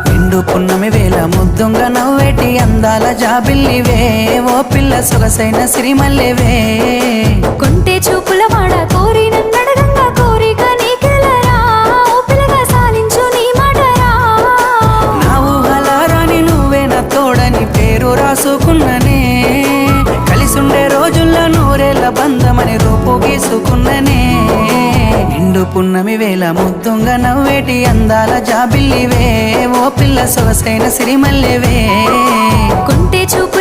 నిండు పున్నమి వేళ ముద్దుంగ నవ్వేటి అందాల జాబిల్లివే ఓ పిల్ల సొగసైన సిరిమల్లెవే కొంటే చూపుల వాడ కోరి నన్నడగంగా కోరిక నీకెలరా ఓ పిల్లగా సాలించు నీ మాటరా నా ఊహలారాని నువ్వే నా తోడని పేరు రాసుకున్ననే కలిసుండే రోజుల్లో నూరేళ్ల బంధమని రూపు గీసుకున్ననే నిండు పున్నమి వేళ ముద్దుంగ నవ్వేటి అందాల జాబిల్లివే ఓ పిల్ల సొగసైన సిరిమల్లెవే కొంటే చూపు